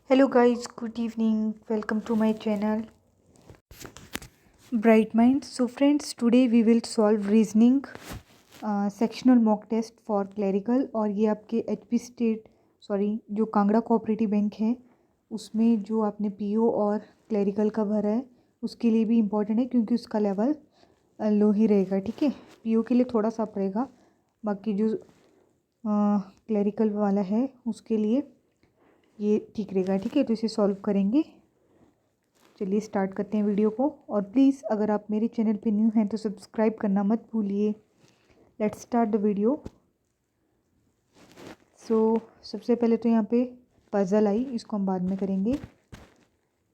Hello guys, good evening. Welcome to my channel Bright Minds. So friends, today we will solve reasoning sectional mock test for clerical और ये आपके HP state जो Kangra cooperative bank है उसमें जो आपने PO और क्लरिकल का भरा है उसके लिए भी इम्पोर्टेंट है क्योंकि उसका लेवल लो ही रहेगा। ठीक है, पीओ के लिए थोड़ा सा रहेगा, बाकी जो क्लरिकल वाला है उसके लिए ये ठीक रहेगा। ठीक है, तो इसे सॉल्व करेंगे। चलिए स्टार्ट करते हैं वीडियो को। और प्लीज़ अगर आप मेरे चैनल पे न्यू हैं तो सब्सक्राइब करना मत भूलिए। Let's start the video. सबसे पहले तो यहाँ पे पजल आई, इसको हम बाद में करेंगे।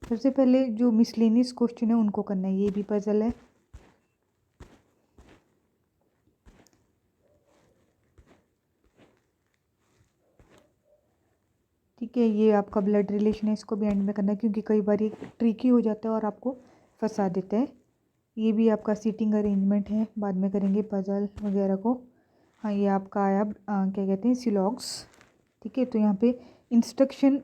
सबसे पहले जो मिसलेनियस क्वेश्चन है उनको करना है, ये भी पजल है। ठीक है, ये आपका ब्लड रिलेशन है, इसको भी एंड में करना है क्योंकि कई बार ये ट्रिकी हो जाता है और आपको फंसा देता है। ये भी आपका सीटिंग अरेंजमेंट है, बाद में करेंगे पजल वगैरह को। हाँ, ये आपका आया क्या कहते हैं, सिलॉग्स। ठीक है, तो यहाँ पे इंस्ट्रक्शन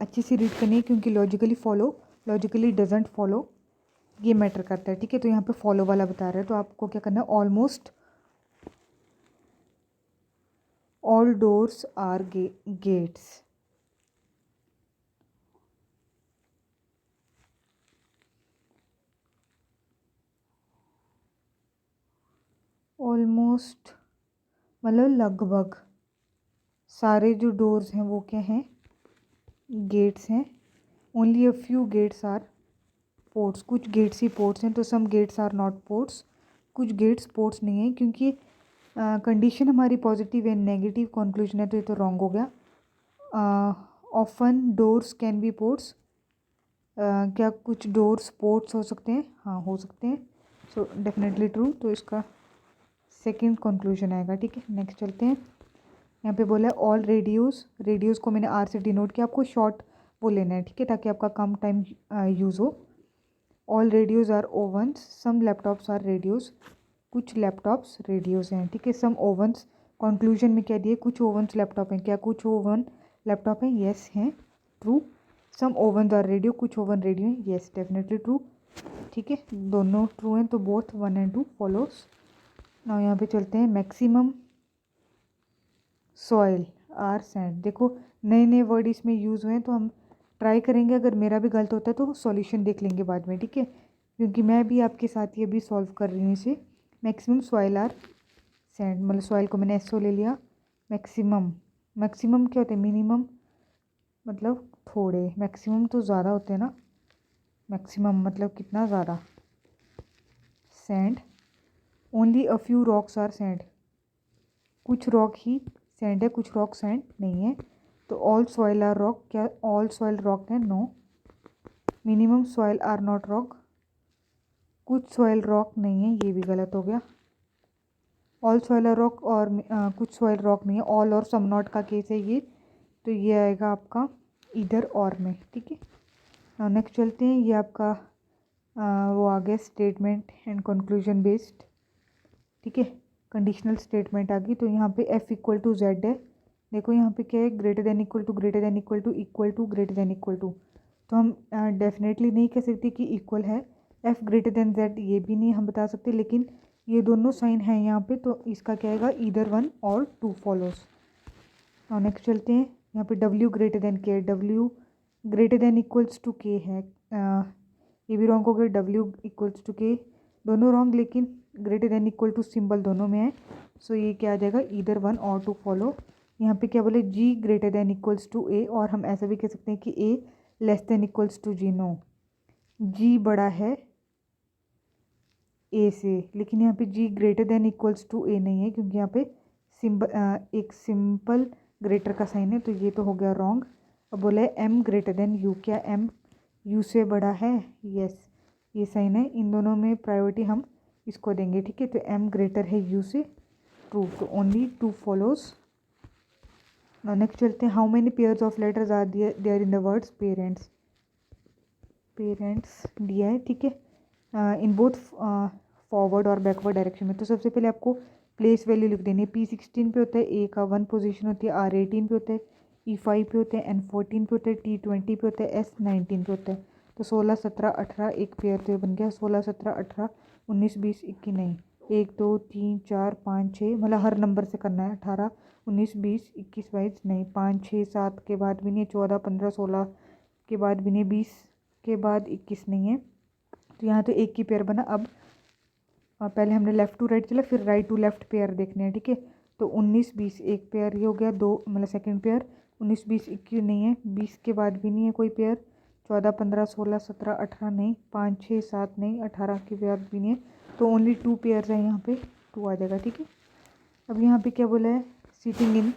अच्छे से रीड करनी है क्योंकि लॉजिकली डजेंट फॉलो ये मैटर करता है। ठीक है, तो यहाँ पे फॉलो वाला बता रहा है, तो आपको क्या करना है, almost all doors are gates. Almost मतलब लगभग सारे जो डोर्स हैं वो क्या हैं, गेट्स हैं। Only a few gates are ports, कुछ गेट्स ही पोर्ट्स हैं, तो some gates are not ports, कुछ गेट्स पोर्ट्स नहीं है क्योंकि कंडीशन हमारी पॉजिटिव एंड नेगेटिव कंक्लूजन है, तो ये तो रॉन्ग हो गया। Often doors can be ports, क्या कुछ डोर्स पोर्ट्स हो सकते हैं? हाँ, हो सकते हैं। सो डेफिनेटली ट्रू, तो इसका सेकंड कंक्लूजन आएगा। ठीक है, नेक्स्ट चलते हैं। यहाँ पे बोला है ऑल रेडियोज़ को मैंने आर से डिनोट किया, आपको शॉर्ट वो लेना है। ठीक है, ताकि आपका कम टाइम यूज़ हो। All radios are ovens, some laptops are radios, कुछ लैपटॉप्स रेडियोज़ हैं। ठीक है, सम ओवंस, कंक्लूजन में क्या दिए, कुछ ओवंस लैपटॉप हैं, क्या कुछ ओवन लैपटॉप हैं? यस हैं, true. Some ovens are radio, कुछ ओवन रेडियो हैं? Yes, definitely true. ठीक है, दोनों ट्रू हैं, तो बोथ 1 and 2 फॉलोज। ना यहाँ पे चलते हैं, मैक्सिमम सॉइल आर सैंड। देखो नए नए वर्ड इसमें यूज़ हुए हैं, तो हम ट्राई करेंगे, अगर मेरा भी गलत होता है तो सॉल्यूशन देख लेंगे बाद में। ठीक है, क्योंकि मैं भी आपके साथ ये भी सॉल्व कर रही हूँ इसे। मैक्सिमम सॉइल आर सैंड, मतलब सॉइल को मैंने एसओ ले लिया। मैक्सिमम क्या होता है, मिनिमम मतलब थोड़े, मैक्सिमम तो ज़्यादा होते हैं ना, मैक्सिमम मतलब कितना ज़्यादा। Sand, only a few rocks are sand, कुछ रॉक ही सैंड है, कुछ रॉक सैंड नहीं है। तो ऑल सॉइल आर रॉक, क्या ऑल सॉइल रॉक है? No. Minimum soil are not rock, कुछ सॉइल रॉक नहीं है, ये भी गलत हो गया। ऑल सॉइल आर रॉक और कुछ सॉइल रॉक नहीं है, ऑल और सम नॉट का केस है ये, तो ये आएगा आपका इधर और में। ठीक है, नेक्स्ट चलते हैं। ये आपका वो आ गया स्टेटमेंट एंड कंक्लूजन बेस्ड। ठीक है, कंडीशनल स्टेटमेंट आ गई, तो यहाँ पे एफ इक्वल टू जेड है। देखो यहाँ पे क्या है, greater than equal to greater than equal to equal to greater than equal to, तो हम डेफिनेटली नहीं कह सकते कि इक्वल है। एफ ग्रेटर देन जेड ये भी नहीं हम बता सकते, लेकिन ये दोनों साइन हैं यहाँ पे, तो इसका क्या आएगा, ईदर 1 और 2 फॉलोज। और नेक्स्ट चलते हैं, यहाँ पे W greater than K, W greater than equals to K है, ये भी रॉन्ग हो गया। डब्ल्यू इक्वल्स टू के दोनों रॉन्ग, लेकिन greater than equal to symbol दोनों में है, सो ये क्या आ जाएगा, ईदर 1 और 2 फॉलो। यहाँ पे क्या बोले, G greater than equals to A, और हम ऐसा भी कह सकते हैं कि A less than equals to G. No, G बड़ा है ए से, लेकिन यहाँ पे G greater than equals to A नहीं है क्योंकि यहाँ पे एक सिंपल ग्रेटर का साइन है, तो ये तो हो गया रॉन्ग। अब बोला है एम ग्रेटर देन यू, क्या एम यू से बड़ा है? यस, ये साइन है, इन दोनों में प्रायोरिटी हम इसको देंगे। ठीक है, तो एम ग्रेटर है यू से, ट्रू, तो ओनली 2 फॉलोज। नेक्स्ट चलते हैं, how many pairs of letters are there in the words parents. Parents दिया है, ठीक है, इन बोथ फॉरवर्ड और बैकवर्ड डायरेक्शन में। तो सबसे पहले आपको प्लेस वैल्यू लिख देनी है। P16 पे होता है ए का 1 पोजीशन होती है, R18 पे होता है E5 पे होते हैं, N14 पे होते हैं, T20 पे होते हैं, S19 पे होते हैं। तो 16 17 18 एक पेयर तो ये बन गया 16 17 18 19 20 21 नहीं 1 2 3 4 5 6 मतलब हर नंबर से करना है 18 19 20 21 22 नहीं 5 6 7 के बाद भी नहीं 14 15 16 के बाद भी नहीं 20 के बाद 21 नहीं है। तो यहाँ तो एक की पेयर बना। अब पहले हमने लेफ़्ट टू राइट चला फिर राइट टू लेफ़्ट पेयर देखने हैं, ठीक है। तो 19 20 एक पेयर ये हो गया, दो मतलब सेकंड पेयर। 19 20 21 नहीं है, 20 के बाद भी नहीं है कोई पेयर। 14 15 16 17 18 नहीं, 5 6 7 नहीं, 18 के बाद भी नहीं है। तो ओनली 2 पेयर्स है यहाँ पे, 2 आ जाएगा, ठीक है। अब यहाँ पे क्या बोला है, सीटिंग इन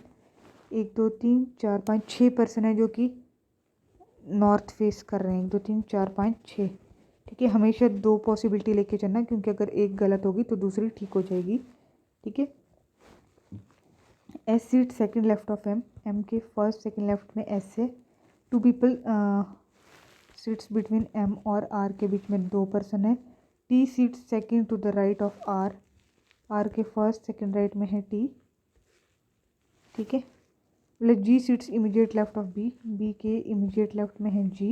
1 2 3 4 5 6 पर्सन है जो कि नॉर्थ फेस कर रहे हैं। 1 2 3 4 5 6, ठीक है। हमेशा 2 पॉसिबिलिटी लेके चलना क्योंकि अगर एक गलत होगी तो दूसरी ठीक हो जाएगी, ठीक है। S seat second left of M, M के फर्स्ट सेकंड लेफ्ट में एस है। 2 पीपल सीट्स बिटवीन एम और आर के बीच में 2 पर्सन है। T seat second to the right of R, R के फर्स्ट सेकंड राइट में है टी, ठीक है। मतलब G seats immediate left of B, B के इमीडिएट लेफ्ट में है G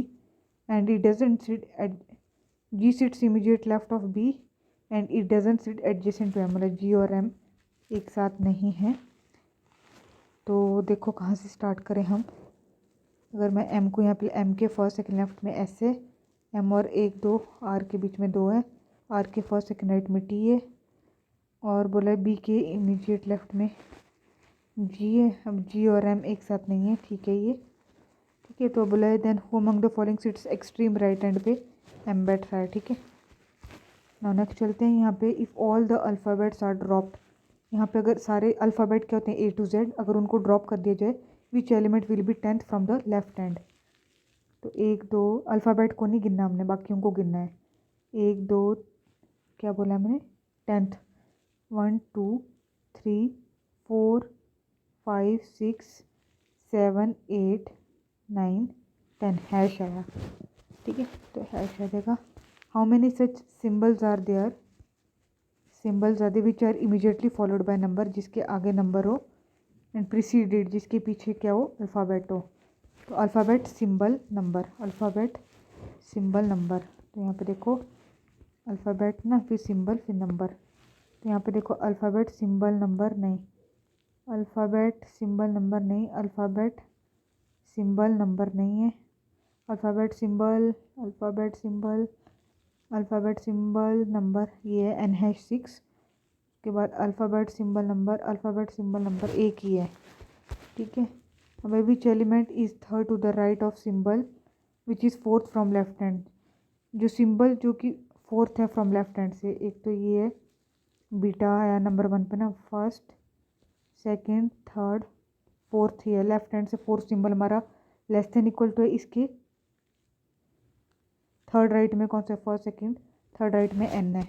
and it doesn't sit at G sits immediate left of B and it doesn't sit adjacent to M, मतलब G और एम एक साथ नहीं है। तो देखो कहाँ से स्टार्ट करें हम। अगर मैं एम को यहाँ पे, एम के फर्स्ट सेकंड लेफ्ट में एस है, एम और 1 2 आर के बीच में 2 है, आर के फर्स्ट सेकंड राइट में टी है और बोला है बी के इमीडिएट लेफ्ट में जी है। अब जी और एम एक साथ नहीं है, ठीक है ये, ठीक है। तो बोला है then who among the following seats extreme right hand पे एम बैठ रहा है, ठीक है। नाउ नेक्स्ट चलते हैं यहाँ पे, if all the alphabets are dropped, यहाँ पे अगर सारे अल्फ़ाबेट क्या होते हैं ए टू जेड, अगर उनको ड्रॉप कर दिया जाए which element will be 10th from the left hand. तो 1 2 अल्फ़ाबेट को नहीं गिनना हमने, बाकियों को गिनना है। 1 2 क्या बोला मैंने, 10th 1 2 3 4 5 6 7 8 9 10 हैश आया, ठीक है। तो हैश आ जाएगा। How many such symbols are there, symbols are they which are immediately followed by number, जिसके आगे नंबर हो, एंड प्रीसीडेड जिसके पीछे क्या हो, अल्फ़ाबेट हो। तो alphabet symbol number, alphabet symbol number. तो यहाँ पे देखो अल्फ़ाबेट ना, फिर सिंबल फिर नंबर। तो यहाँ पे देखो अल्फ़ाबेट सिंबल नंबर नहीं, अल्फ़ाबेट सिंबल नंबर नहीं, अल्फ़ाबेट सिंबल नंबर नहीं है, alphabet symbol, alphabet symbol, alphabet symbol number ये है एन हैश 6 के बाद alphabet symbol number, alphabet symbol number एक ही है, ठीक है। अब which element is third to the right of symbol which is fourth from left hand, जो सिंबल जो कि फोर्थ है फ्रॉम लेफ्ट हैंड से, एक तो ये है बीटा आया नंबर 1 पे ना, फर्स्ट सेकंड थर्ड फोर्थ ही है, लेफ्ट हैंड से फोर्थ सिंबल हमारा लेस देन इक्वल टू है इसके थर्ड राइट में कौन सा, फर्स्ट सेकंड थर्ड राइट में एन है,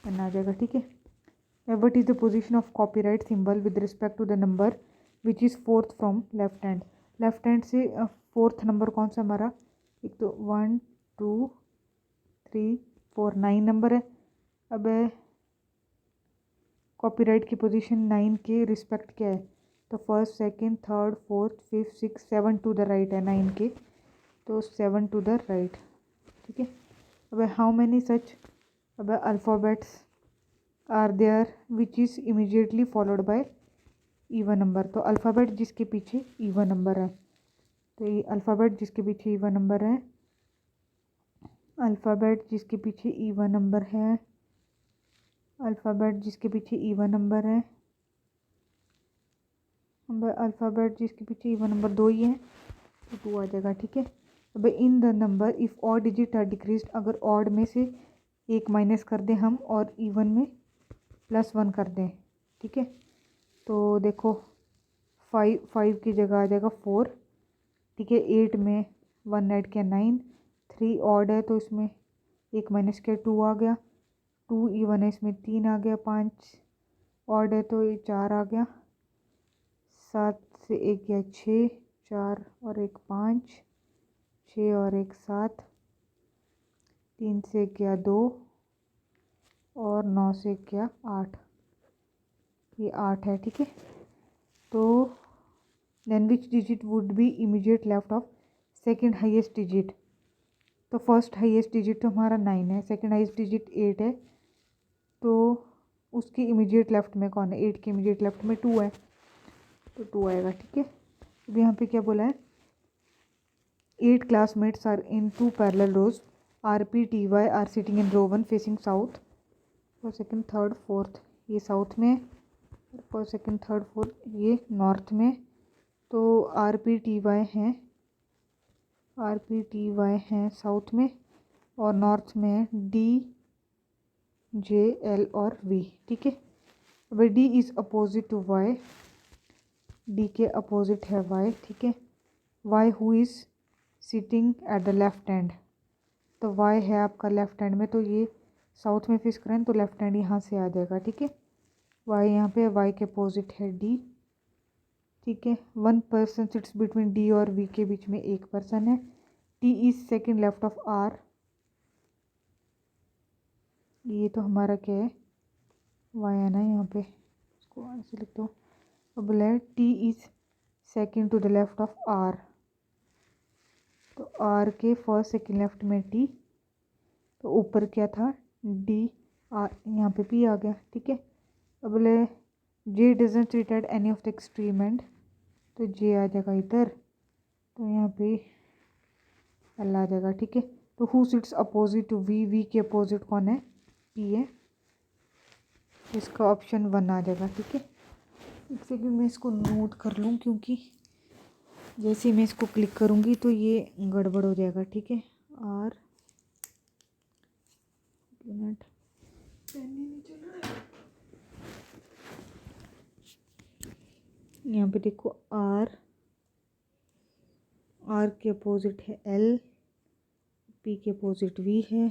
एन आ जाएगा, ठीक है। What is the position of copyright symbol with respect to the number which is fourth from left hand, left hand से फोर्थ नंबर कौन सा हमारा, एक तो 1 2 3 4 9 नंबर है। अब कॉपीराइट की पोजीशन 9 के रिस्पेक्ट क्या है, तो first second third fourth fifth six 7 to the right है 9 के, तो 7 टू द राइट, ठीक है। अब हाउ मैनी सच, अब alphabets are there which is immediately followed by even number, तो अल्फ़ाबेट जिसके पीछे ईवन नंबर है, तो ये अल्फ़ाबेट जिसके पीछे ईवन नंबर है, अल्फ़ाबेट जिसके पीछे ईवन नंबर है, अल्फ़ाबेट जिसके पीछे ईवन नंबर है, अल्फ़ाबेट जिसके पीछे ईवन नंबर 2 ही है तो 2 आ जाएगा, ठीक है। अब in the number if odd digit are decrease, अगर ऑड में से एक माइनस कर दें हम और इवन में +1 कर दें, ठीक है। तो देखो 5 की जगह आ जाएगा 4, ठीक है। 8 में 1 ऐड किया 9, 3 ऑड है तो इसमें एक माइनस किया 2 आ गया, 2 इवन है इसमें 3 आ गया, 5 ऑड है तो ये 4 आ गया, 7 से 1 गया 6, 4 और 1 5, 6 और 1 7, 3 से 1 गया 2 और 9 से 1 गया 8, ये 8 है, ठीक है। तो then which digit would be immediate left of second highest digit. तो फर्स्ट हाइएस्ट डिजिट तो हमारा 9 है, सेकेंड हाइएस्ट डिजिट 8 है, तो उसके इमीडिएट लेफ्ट में कौन है? 8 के इमीडिएट लेफ्ट में 2 है, तो 2 आएगा। ठीक है, अब यहाँ पे क्या बोला है? 8 classmates are in 2 parallel rows. RP, TY are sitting in row 1 facing south. First second third fourth ये साउथ में, फर्स्ट सेकंड थर्ड फोर्थ ये नॉर्थ में। तो RP, TY हैं साउथ में, और नॉर्थ में D, J, L और V। ठीक है, अब D is opposite to Y, D के अपोजिट है Y। ठीक है, Y who is sitting at the left hand, तो Y है आपका लेफ्ट हैंड में, तो ये साउथ में फिक्स करें तो लेफ्ट हैंड यहाँ से आ जाएगा। ठीक है, Y यहाँ पे, Y के अपोजिट है D। ठीक है, 1 पर्सन सिट्स बिटवीन D और V के बीच में 1 पर्सन है। T is second left of R, ये तो हमारा क्या है? Y है ना, यहाँ पे इसको ऐसे लिख दो। अब बोला T is second to the left of R, तो R के फर्स्ट सेकेंड लेफ्ट में T, तो ऊपर क्या था? D, R, यहाँ पे P आ गया। ठीक है, अब बोले J doesn't sit at any of the extreme and, तो J आ जाएगा इधर, तो यहाँ पे L आ जाएगा। ठीक है, तो who sits opposite to V, V के अपोजिट कौन है? P है, इसका ऑप्शन 1 आ जाएगा। ठीक है, एक सेकंड मैं इसको नोट कर लूँ, क्योंकि जैसे मैं इसको क्लिक करूँगी तो ये गड़बड़ हो जाएगा। ठीक है, R मिनट यहाँ पे देखो, R के अपोजिट है L, P के अपोजिट V है,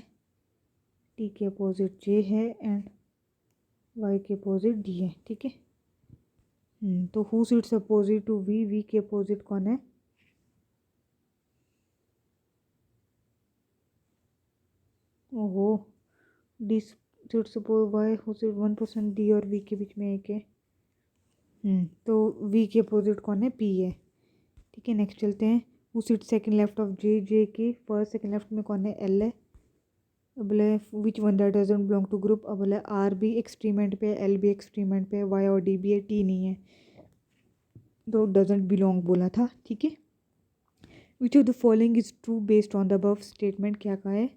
T के अपोजिट J है, एंड Y के अपोजिट D है। ठीक है, तो who sits opposite to V, V के अपोजिट कौन है? ओहो, D sits oppose Y, who sit 1% D और V के बीच में 1 है। तो V के अपोजिट कौन है? P है। ठीक है, नेक्स्ट चलते हैं। Who sit second left of J, J के फर्स्ट सेकंड लेफ्ट में कौन है? L है। अब बोले which one that doesn't belong to group, अब बोले R भी एक्सट्रीमेंट पे, L भी एक्सट्रीमेंट पे, Y और D भी है, T नहीं है, तो डजंट बिलोंग बोला था। ठीक है, which of the following is true based on the above statement, क्या कहा है?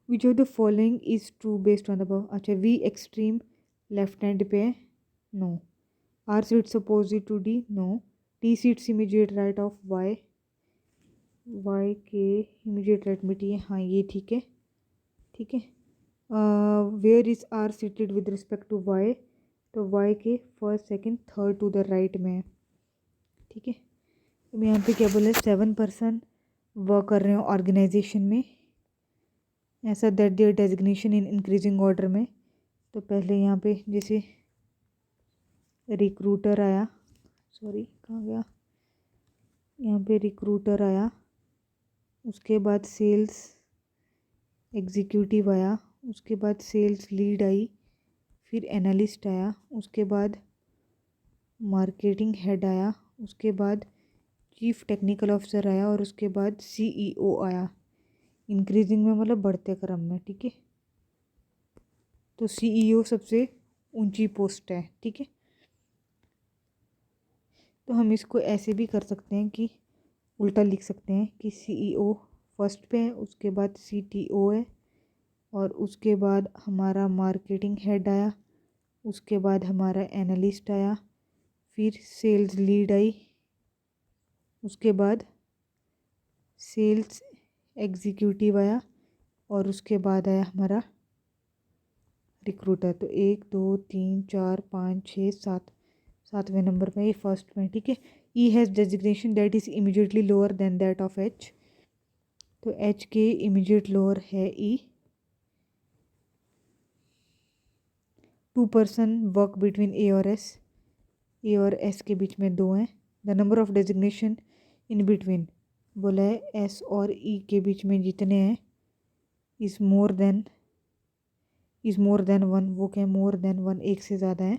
Which of the following is true based on the above. अच्छा, V एक्सट्रीम लेफ्ट हैंड पे है, no. R sits opposite to D, no. T sits immediate right of Y, Y के immediate right में T है, हाँ ये ठीक है। ठीक है, where is R seated with respect to Y, तो Y के first second third to the right में है। ठीक है, तो यहाँ पे क्या बोले? 7 पर्सन वर्क कर रहे हो ऑर्गेनाइजेशन में, ऐसा that there designation in increasing order में। तो पहले यहाँ पे जैसे रिक्रूटर आया, सॉरी कहाँ गया, यहाँ पे रिक्रूटर आया, उसके बाद सेल्स एग्जीक्यूटिव आया, उसके बाद सेल्स लीड आई, फिर एनालिस्ट आया, उसके बाद मार्केटिंग हेड आया, उसके बाद चीफ टेक्निकल ऑफिसर आया, और उसके बाद CEO आया। इंक्रीजिंग में मतलब बढ़ते क्रम में। ठीक है, तो CEO सबसे ऊंची पोस्ट है। ठीक है, तो हम इसको ऐसे भी कर सकते हैं कि उल्टा लिख सकते हैं कि CEO फर्स्ट पे है, उसके बाद CTO है, और उसके बाद हमारा मार्केटिंग हेड आया, उसके बाद हमारा एनालिस्ट आया, फिर सेल्स लीड आई, उसके बाद सेल्स एग्जीक्यूटिव आया, और उसके बाद आया हमारा रिक्रूटर। तो 1 2 3 4 5 6 7, सातवें नंबर पे ये फर्स्ट में। ठीक है, E has designation that is immediately lower than that of H, तो H के इमीडिएट लोअर है E। 2 person work between A और S, A और S के बीच में 2 हैं। The number of designation in between, बोला है S और E के बीच में जितने हैं इज़ मोर देन 1, वो क्या है? मोर देन 1, एक से ज़्यादा है।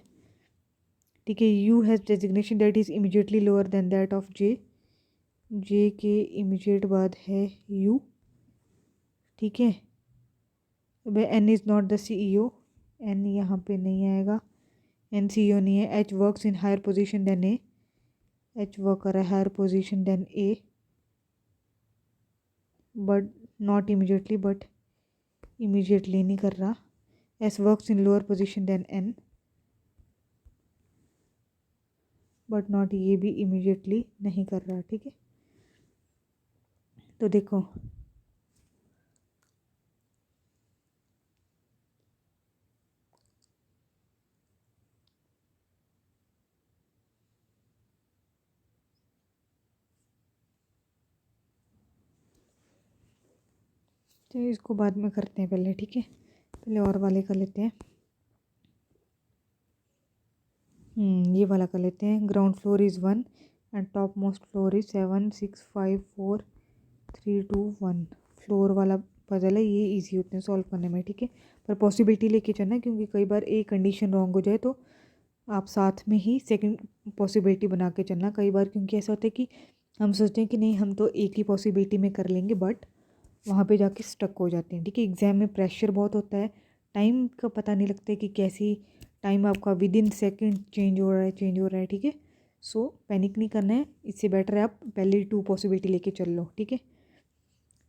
ठीक है। U has designation that is immediately lower than that of J, J के इमीडिएट बाद है यू, ठीक है। अब N is not the CEO, N यहाँ पे नहीं आएगा, एन CEO नहीं है। H works in higher position than A, H work कर रहा है higher position than A, but not immediately, but immediately नहीं कर रहा। S works in lower position than N, but not, ये भी इमीडिएटली नहीं कर रहा, ठीक है। तो देखो चलिए इसको बाद में करते हैं पहले, ठीक है। पहले और वाले कर लेते हैं। ये वाला कर लेते हैं। Ground floor is 1 and top most floor is 7 6 5 4 3 2 1। Floor वाला पजल है, ये इजी होते हैं सॉल्व करने में, ठीक है। पर पॉसिबिलिटी लेके चलना, क्योंकि कई बार एक कंडीशन रॉन्ग हो जाए तो आप साथ में ही सेकंड पॉसिबिलिटी बना के चलना। कई बार क्योंकि ऐसा होता है कि हम सोचते हैं कि नहीं हम तो एक ही पॉसिबिलिटी में कर लेंगे, बट वहाँ पे जाके स्टक हो जाते हैं, ठीक है। एग्ज़ाम में प्रेशर बहुत होता है, टाइम का पता नहीं लगता है कि कैसी टाइम आपका विद इन सेकेंड चेंज हो रहा है, ठीक है। सो पैनिक नहीं करना है, इससे बेटर है आप पहले 2 पॉसिबिलिटी लेके चल लो, ठीक है।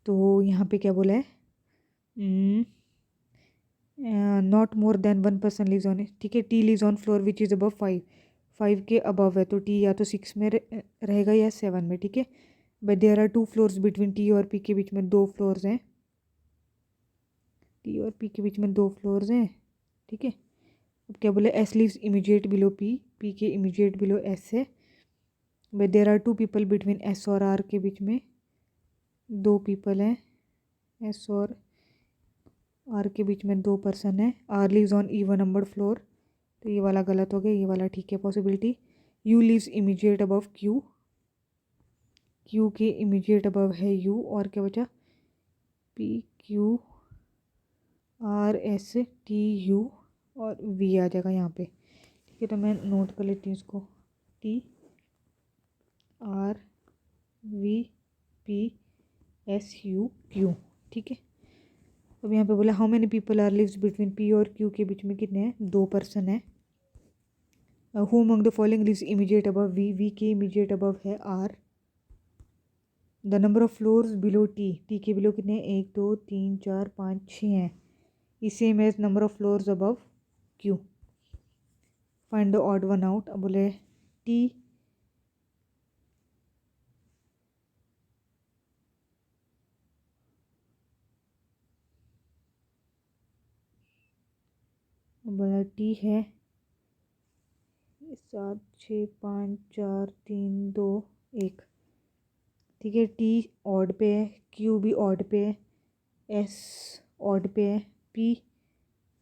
तो यहाँ पे क्या बोला है, not more than 1 person lives on, ठीक है। T lives on floor which is above 5, 5 के अबव है तो टी या तो 6 में रहेगा या 7 में, ठीक है। But there are 2 floors between T और पी के बीच में 2 फ्लोर्स हैं, टी और पी के बीच में 2 फ्लोर्स हैं, ठीक है। अब क्या बोले, S lives immediate below P, P के इमीडिएट बिलो एस है। But there are 2 people between S और आर के बीच में 2 पीपल हैं, एस और आर के बीच में 2 पर्सन है। R lives on even number floor, तो ये वाला गलत हो गया, ये वाला ठीक है possibility. U lives immediate above Q, Q के इमीडिएट अबव है यू, और क्या बचा, P Q R S T U और वी आ जाएगा यहाँ पे, ठीक है। तो मैं नोट कर लेती हूँ इसको, T R V P S U Q, ठीक है। अब यहाँ पे बोला how many people are lives between P और क्यू के बीच में कितने हैं, 2 पर्सन है। Who among the following lives immediate above V, V के इमीडिएट अबव है R. The number of floors below T, T के बिलो कितने हैं, 1 2 3 4 5 6 हैं, is same as number of floors above Q. Find the odd one out. अब बोले T बोला T है 7 6 5 4 3 2 1, ठीक है। टी ऑड पे है, क्यू भी ऑड पे है, एस ऑड पे है, पी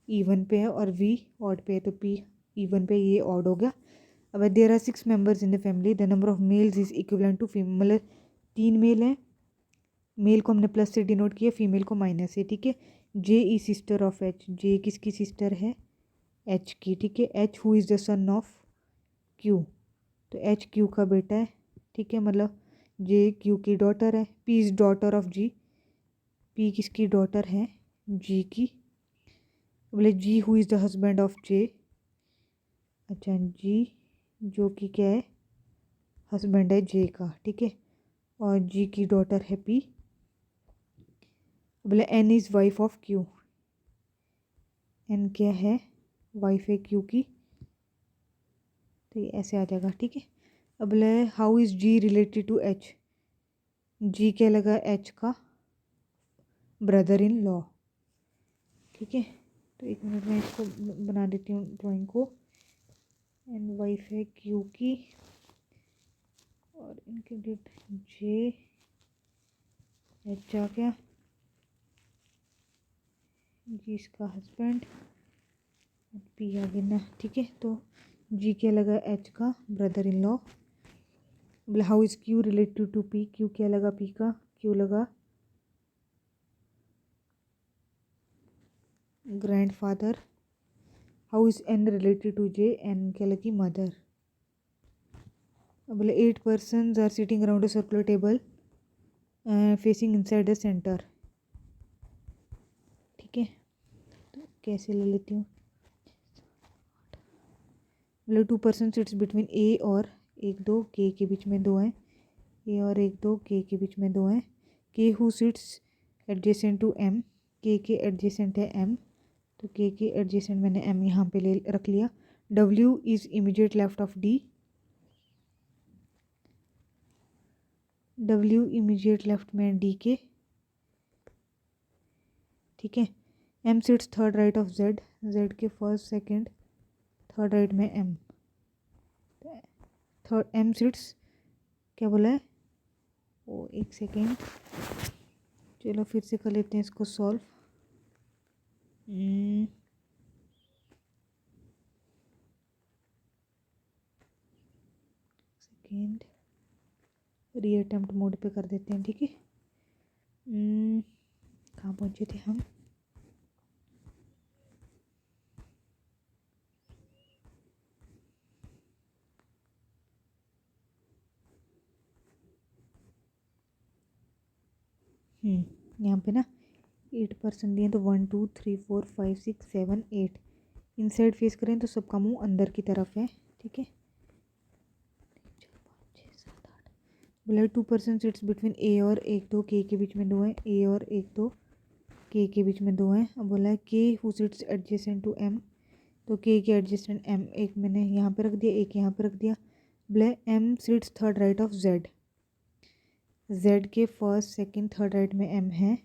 इवन पे है और वी ऑड पे है, तो पी इवन पे, ये ऑड हो गया। अब there are 6 members in the family, the number of males is equivalent to female, मतलब 3 मेल हैं, मेल को हमने प्लस से डिनोट किया, फीमेल को माइनस से, ठीक है। J is sister of H, J किसकी सिस्टर है, एच की, ठीक है। H who is the son of Q, तो एच क्यू का बेटा है, ठीक है, मतलब जे क्यू की डॉटर है। P is daughter of G, P किसकी डॉटर है, जी की। बोले G who is the husband of J, अच्छा जी जो कि क्या है, हस्बैंड है जे का, ठीक है। और जी की डॉटर है पी। बोले N is wife of Q, N क्या है, वाइफ है क्यू की, तो ये ऐसे आ जाएगा, ठीक है। अब बोले how is G related to H, G क्या लगा, एच का ब्रदर इन लॉ, ठीक है। तो 1 मिनट में इसको बना देती हूँ ड्राइंग को। एन वाइफ है क्यू की और इनके डेट जे, एच आ गया, जी इसका हस्बैंड, पी आ गया ना, ठीक है। तो जी क्या लगा, एच का ब्रदर इन लॉ। बोले how is Q related to P, Q क्या लगा, पी का, क्यू लगा grandfather. How is N related to J, N क्या लगी मदर, बोले 8 persons are sitting around a circular table facing inside the centre. ठीक है, तो कैसे ले लेती हूँ। मतलब 2 पर्सन सिट्स बिटवीन ए और 1 2 के बीच में 2 हैं, ए और 1 2 के बीच में 2 हैं। K who sits adjacent to M, K adjacent है एम, तो के एडजेसेंट मैंने एम यहाँ पे ले रख लिया। W is immediate left of D, W immediate left में डी के। ठीक है, M sits third right of Z, Z के फर्स्ट सेकंड थर्ड राइट में एम, थर्ड एम सिट्स क्या बोला है वो, एक सेकेंड, चलो फिर से कर लेते हैं इसको सॉल्व। सेकेंड रीअटेम्प्ट मोड पे कर देते हैं। ठीक है, कहाँ पहुँचे थे हम। यहाँ पे ना 8% दिए तो 1 2 3 4 5 6 7 8 इनसाइड फेस करें तो सबका मुंह अंदर की तरफ है। ठीक है, बोला 2% सिट्स बिटवीन ए और 1 2 के बीच में 2 हैं, ए और 1 2 के बीच में 2 हैं। अब बोला है K who sits adjacent to M, तो के एडजेसेंट एम एक मैंने यहाँ पे रख दिया, एक यहाँ पे रख दिया। बोला M sits third right of Z, Z के फर्स्ट सेकंड थर्ड राइट में एम है,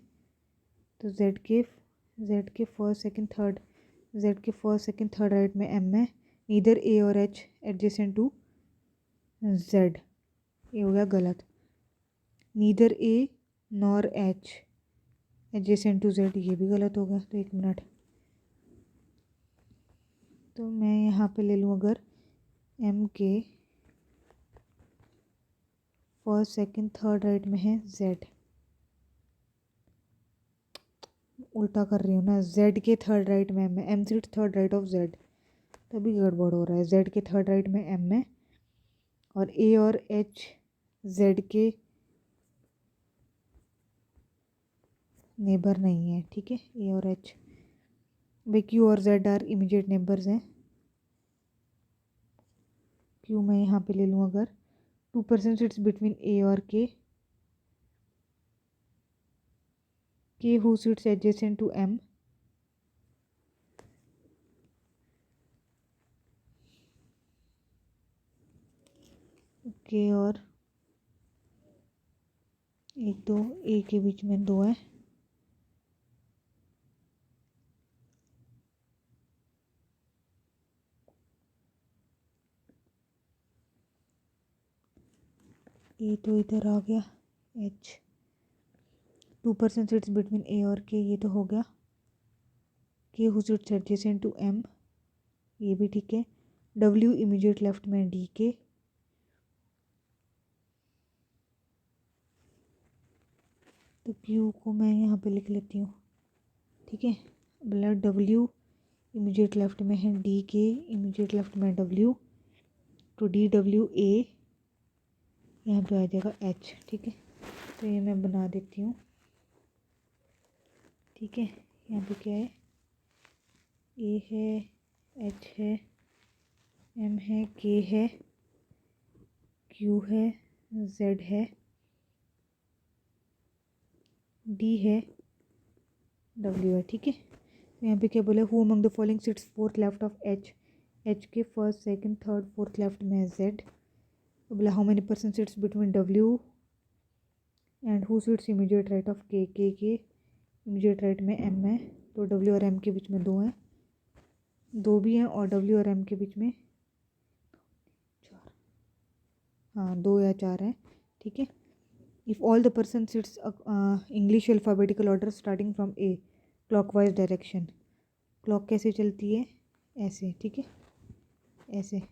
तो जेड के फर्स्ट सेकंड थर्ड, जेड के फर्स्ट सेकंड थर्ड राइट में एम है। नीदर ए और एच एडजेसेंट टू जेड, ये हो गया गलत। Neither A nor H adjacent to Z, ये भी गलत होगा। तो 1 मिनट, तो मैं यहाँ पे ले लूँ अगर एम के फर्स्ट सेकंड थर्ड राइट में है जेड, उल्टा कर रही हूँ ना, जेड के थर्ड राइट में एम है, M sits third right of Z, तभी गड़बड़ हो रहा है। जेड के थर्ड राइट में एम है और ए और एच जेड के नेबर नहीं है। ठीक है, ए और एच, भाई क्यू और जेड आर इमीडिएट नेबर्स हैं। क्यू मैं यहाँ पे ले लूँ अगर 2% सिट्स बिटवीन ए और K who sits adjacent to M, K और 1 2 ए के बीच में 2 है। ए तो इधर आ गया, एच 2% सिट्स बिटवीन ए और के, ये तो हो गया। K who sits adjacent to M, ये भी ठीक है। डब्ल्यू इमीडिएट लेफ्ट में डी के, तो क्यू को मैं यहाँ पे लिख लेती हूँ। ठीक है, ब्लड डब्ल्यू इमीडिएट लेफ्ट में है डी के, इमीडिएट लेफ्ट में डब्ल्यू, तो डी डब्ल्यू ए यहाँ पे आ जाएगा एच। ठीक है, तो ये मैं बना देती हूँ। ठीक है, यहाँ पे क्या है, ए है, एच है, एम है, के है, क्यू है, जेड है, डी है, डब्ल्यू है। ठीक है, तो यहाँ पे क्या बोले, who among the following sits fourth left of H, H के first second third fourth left में है जेड। तो बोला how many person sits between W and who sits immediate right of K immediate right में M है, तो W और M के बीच में 2 हैं, 2 भी हैं, और डब्ल्यू और एम के बीच में 4, हाँ 2 या 4 हैं। ठीक है, if all the person sits English alphabetical order starting from A clockwise direction, clock कैसे चलती है, ऐसे। ठीक है, ऐसे,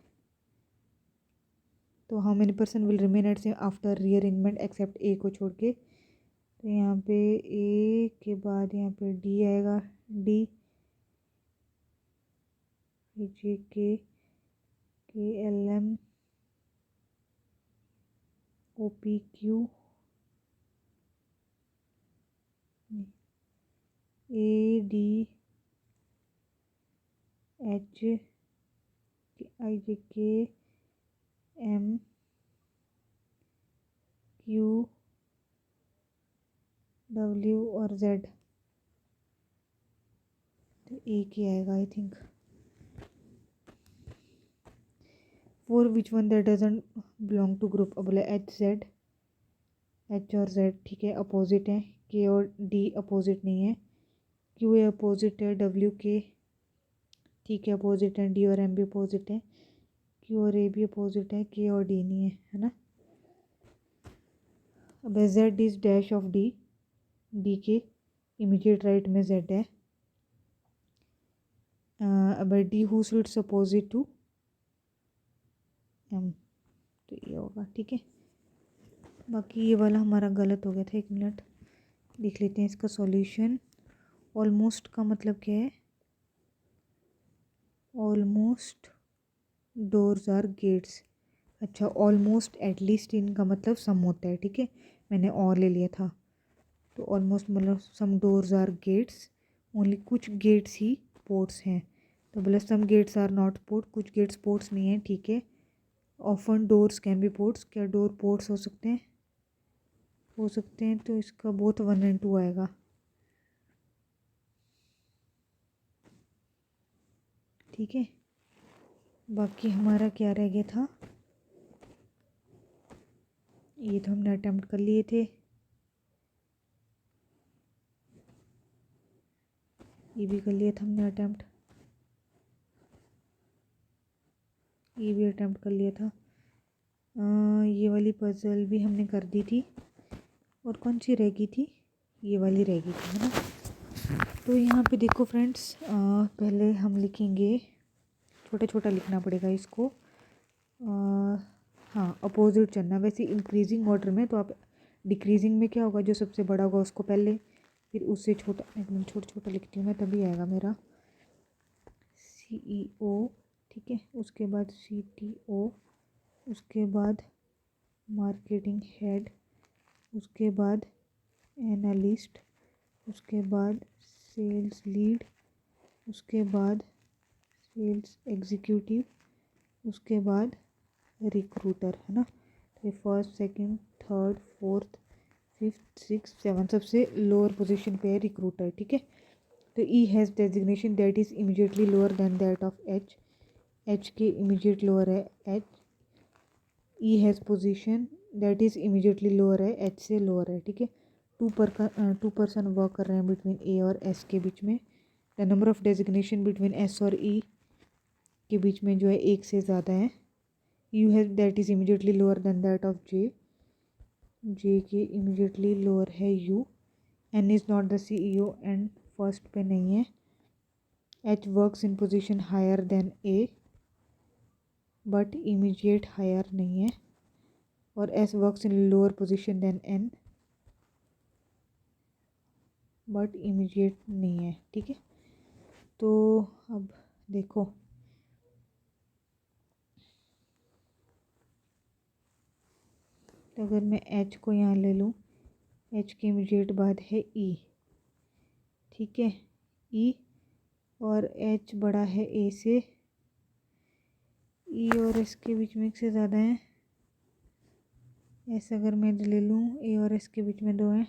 तो how many person will remain at same after rearrangement except A को छोड़ के, तो यहाँ पे ए के बाद यहाँ पे डी आएगा, D J K L M O P Q A D H I J K M Q W और जेड। तो एक ही आएगा I think. For which one that doesn't belong to group. अब बोला एच जेड, एच और Z ठीक है अपोजिट है, के और डी अपोजिट नहीं है, क्यू ए अपोजिट है, डब्ल्यू के ठीक है अपोजिट है, डी और एम भी अपोजिट है, क्यू और ए भी अपोजिट है, के और डी नहीं है ना। अब Z is dash of D, D के इमीडिएट राइट में जेड है। अब D who sits opposite to M, तो ये होगा ठीक है। बाकी ये वाला हमारा गलत हो गया था, 1 मिनट देख लेते हैं इसका सॉल्यूशन। ऑलमोस्ट का मतलब क्या है, ऑलमोस्ट डोर्स आर गेट्स। अच्छा ऑलमोस्ट एटलीस्ट इनका मतलब सम होता है ठीक है, मैंने और ले लिया था। तो ऑलमोस्ट मतलब सम डोर्स आर गेट्स, ओनली कुछ गेट्स ही पोर्ट्स हैं। तो बोला सम गेट्स आर नॉट पोर्ट, कुछ गेट्स पोर्ट्स नहीं हैं ठीक है। Often doors can be ports, क्या डोर पोर्ट्स हो सकते हैं, हो सकते हैं। तो इसका बोथ 1 और 2 आएगा ठीक है। बाकी हमारा क्या रह गया था, ये तो हमने अटेम्प्ट कर लिए थे, ये भी कर लिया था हमने अटेम्प्ट, ये भी अटेम्प्ट कर लिया था। ये वाली पजल भी हमने कर दी थी, और कौन सी रह गई थी, ये वाली रह गई थी है ना। तो यहाँ पे देखो फ्रेंड्स, पहले हम लिखेंगे, छोटा छोटा लिखना पड़ेगा इसको। हाँ अपोजिट चलना, वैसे इंक्रीजिंग ऑर्डर में, तो आप डिक्रीजिंग में क्या होगा, जो सबसे बड़ा होगा उसको पहले, फिर उससे छोटा, एक मिनट छोटा छोटा लिखती हूँ मैं तभी आएगा मेरा। CEO ठीक है, उसके बाद CTO, उसके बाद मार्केटिंग हेड, उसके बाद एनालिस्ट, उसके बाद सेल्स लीड, उसके बाद सेल्स एग्जीक्यूटिव, उसके बाद रिक्रूटर है ना। तो first second third fourth fifth six seven, सबसे लोअर पोजीशन पे है रिक्रूटर ठीक है। तो E has designation that is immediately lower than that of H, H के इमीडिएट लोअर है H. E has position that is immediately lower है, H से लोअर है ठीक है। 2 पर्सन वर्क कर रहे हैं बिटवीन ए और एस के बीच में। The number of designation between S और ई के बीच में जो है एक से ज़्यादा है। U has that is immediately lower than that of J, J के इमीडिएटली लोअर है U. N is not the CEO and first पे नहीं है। H works in position higher than A but immediate higher नहीं है, और S works in lower position than N but immediate नहीं है ठीक है। तो अब देखो, तो अगर मैं एच को यहाँ ले लूँ, एच के इमीडिएट बाद है ई ठीक है, ई और एच बड़ा है ए से, ई और एस के बीच में एक से ज़्यादा है। एस अगर मैं ले लूँ, ए और एस के बीच में 2 हैं।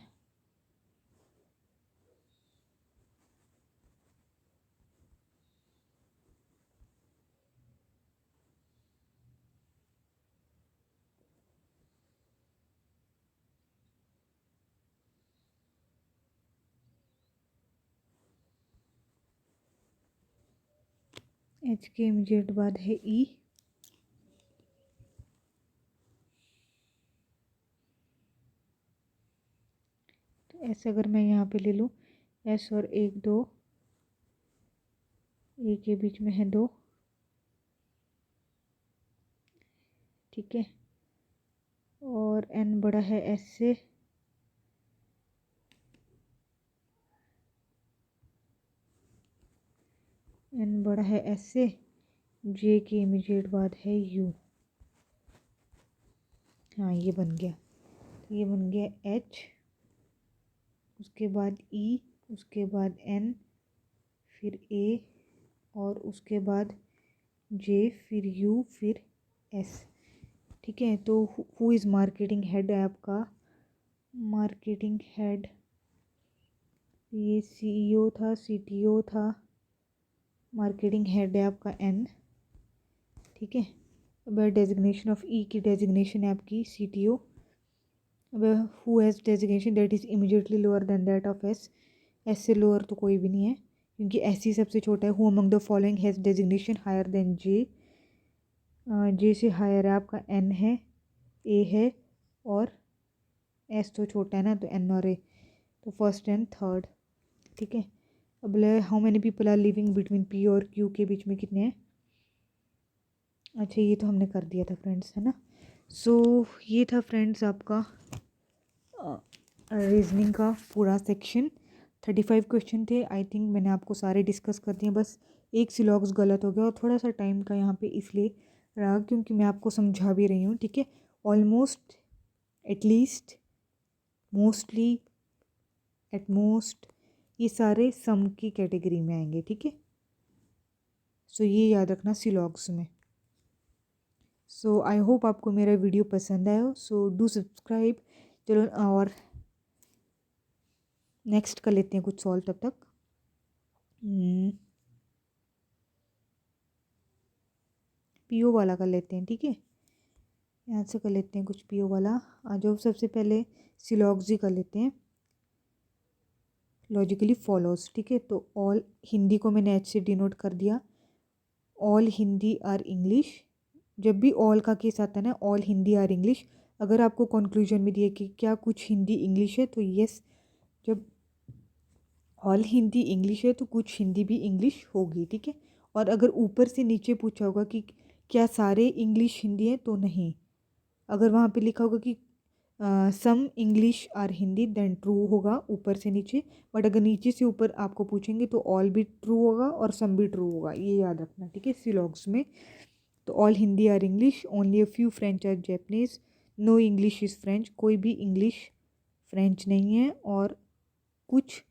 एच के इमीडिएट बाद है ई, तो एस अगर मैं यहाँ पे ले लूँ, एस और 1 2, ए के बीच में है 2 ठीक है, और एन बड़ा है एस से, एन बड़ा है एस से, जे के इमीडिएट बाद है यू। हाँ ये बन गया, तो ये बन गया H, उसके बाद E, उसके बाद N, फिर A, और उसके बाद J, फिर U, फिर S। ठीक है, तो हु इज़ मार्केटिंग हेड है आपका, मार्केटिंग हेड, ये CEO था, CTO था, मार्केटिंग हेड है आपका N। ठीक है, अब डेजिग्नेशन ऑफ E की डेजिग्नेशन है आपकी CTO। अब who has designation that is immediately lower than that of S, S से लोअर तो कोई भी नहीं है क्योंकि S ही सबसे छोटा है। Who among the following has designation higher than J, J से हायर है आपका N है, A है, और S तो छोटा है ना, तो N और A, तो फर्स्ट एंड थर्ड। ठीक है, अब how many people are living between P और Q, के बीच में कितने हैं। अच्छा ये तो हमने कर दिया था फ्रेंड्स, है ना। सो ये था फ्रेंड्स आपका रीजनिंग का पूरा सेक्शन। 35 क्वेश्चन थे, आई थिंक मैंने आपको सारे डिस्कस कर दिए। बस एक सिलॉग्स गलत हो गया और थोड़ा सा टाइम का यहाँ पे इसलिए रहा क्योंकि मैं आपको समझा भी रही हूँ। ठीक है, almost, at least, mostly, at most, ये सारे सम की कैटेगरी में आएंगे। ठीक है, सो ये याद रखना सिलॉग्स में। सो आई होप आपको मेरा वीडियो पसंद आया हो, सो डू सब्सक्राइब। चलो और नेक्स्ट कर लेते हैं कुछ सॉल्व तब तक। पीओ वाला कर लेते हैं। ठीक है, यहाँ से कर लेते हैं कुछ पीओ वाला। आ जाओ, सबसे पहले सिलॉग्जी कर लेते हैं, लॉजिकली फॉलोज। ठीक है, तो ऑल हिंदी को मैंने H से डिनोट कर दिया, ऑल हिंदी आर इंग्लिश। जब भी ऑल का केस आता है ना, ऑल हिंदी आर इंग्लिश, अगर आपको कंक्लूजन में दिए कि क्या कुछ हिंदी इंग्लिश है, तो यस, जब ऑल हिंदी इंग्लिश है तो कुछ हिंदी भी इंग्लिश होगी। ठीक है, और अगर ऊपर से नीचे पूछा होगा कि क्या सारे इंग्लिश हिंदी हैं, तो नहीं। अगर वहाँ पे लिखा होगा कि some English are Hindi, then true होगा ऊपर से नीचे। बट अगर नीचे से ऊपर आपको पूछेंगे तो ऑल भी ट्रू होगा और सम भी ट्रू होगा, ये याद रखना। ठीक है, सिलॉग्स में तो all Hindi are English, only a few French are Japanese, no English is French, कोई भी इंग्लिश फ्रेंच नहीं है, और कुछ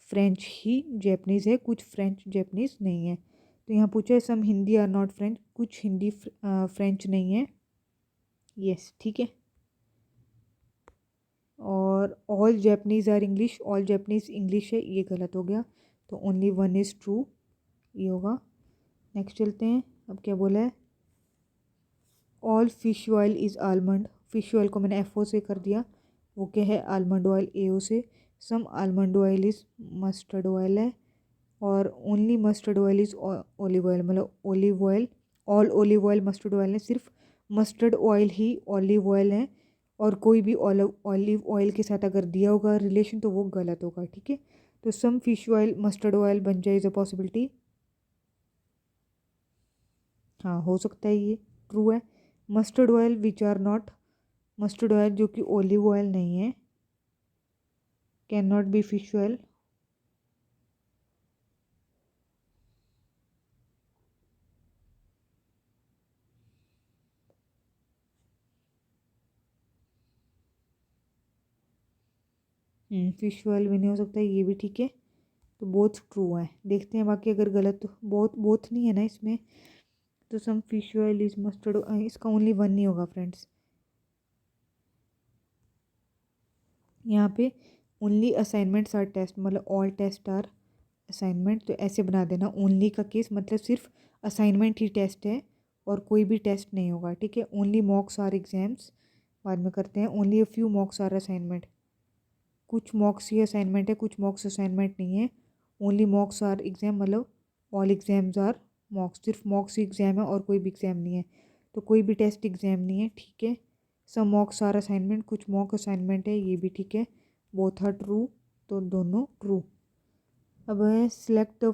फ्रेंच ही जैपनीज़ है, कुछ फ्रेंच जैपनीज़ नहीं है। तो यहाँ पूछा है some Hindi are not French, कुछ हिंदी फ्रेंच नहीं है, यस। ठीक है, और all Japanese are English, all Japanese English है, ये गलत हो गया, तो ओनली वन इज़ ट्रू, ये होगा। नेक्स्ट चलते हैं, अब क्या बोला है, all fish oil is almond, fish oil को मैंने FO से कर दिया, वो क्या है, आलमंड ऑयल AO से। Some almond oil is mustard oil है, और only mustard oil is olive oil, मतलब olive oil, all olive oil mustard oil है, सिर्फ मस्टर्ड ऑयल ही ऑलिव ऑयल है, और कोई भी ऑलिव ऑयल के साथ अगर दिया होगा रिलेशन तो वो गलत होगा। ठीक है, तो some fish oil mustard oil बन जाए, इज़ अ पॉसिबिलिटी, हाँ हो सकता है, ये ट्रू है। Mustard oil which are not mustard oil, जो कि ऑलिव ऑयल नहीं है, can not be fish oil. Fish oil भी नहीं हो सकता, ये भी ठीक है, तो बोथ ट्रू है। देखते हैं बाकी, अगर गलत तो बोथ बोथ नहीं है ना इसमें, तो some fish oil is mustard, इसका ओनली वन नहीं होगा फ्रेंड्स। यहाँ पे ओनली असाइनमेंट्स आर टेस्ट, मतलब ऑल टेस्ट आर असाइनमेंट, तो ऐसे बना देना। ओनली का केस मतलब सिर्फ असाइनमेंट ही टेस्ट है और कोई भी टेस्ट नहीं होगा। ठीक है, ओनली मॉक्स आर एग्जाम्स, बाद में करते हैं। Only a few mocks are assignment, कुछ मॉक्स ही असाइनमेंट है, कुछ मॉक्स असाइनमेंट नहीं है। ओनली मॉक्स आर एग्जाम, मतलब ऑल एग्जाम्स आर मॉक्स, सिर्फ मॉक्स ही एग्जाम है और कोई भी एग्जाम नहीं है, तो कोई भी टेस्ट एग्जाम नहीं है। ठीक है, सब मॉक्स आर असाइनमेंट, कुछ मॉक असाइनमेंट है, ये भी ठीक है, बोथ आर ट्रू, तो दोनों ट्रू। अब है select the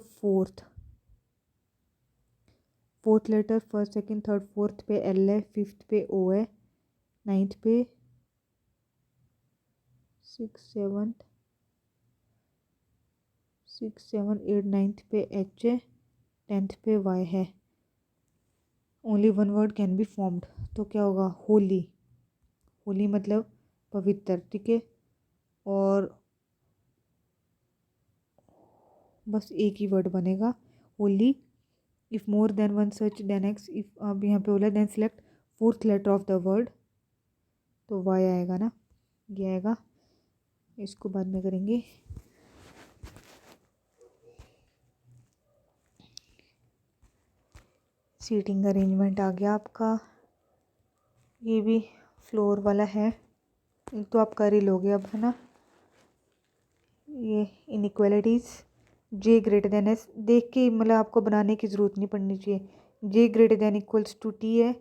fourth letter, first second third, fourth पे L है, फिफ्थ पे O है, नाइन्थ पे 6 7 नाइन्थ पे H है, टेंथ पे Y है। Only one word can be formed, तो क्या होगा, होली, होली मतलब पवित्र, ठीक है। और बस एक ही वर्ड बनेगा holy. If more than one such then X, if अब यहाँ पे बोला then select fourth letter of the word, तो वाई आएगा ना, ये आएगा। इसको बाद में करेंगे। सीटिंग अरेंजमेंट आ गया आपका, ये भी फ्लोर वाला है, तो आप कर ही लोगे अब, है ना। ये इनइक्वालिटीज़, जे ग्रेटर देन एस, देख के मतलब आपको बनाने की ज़रूरत नहीं पड़नी चाहिए। J greater than equals to T है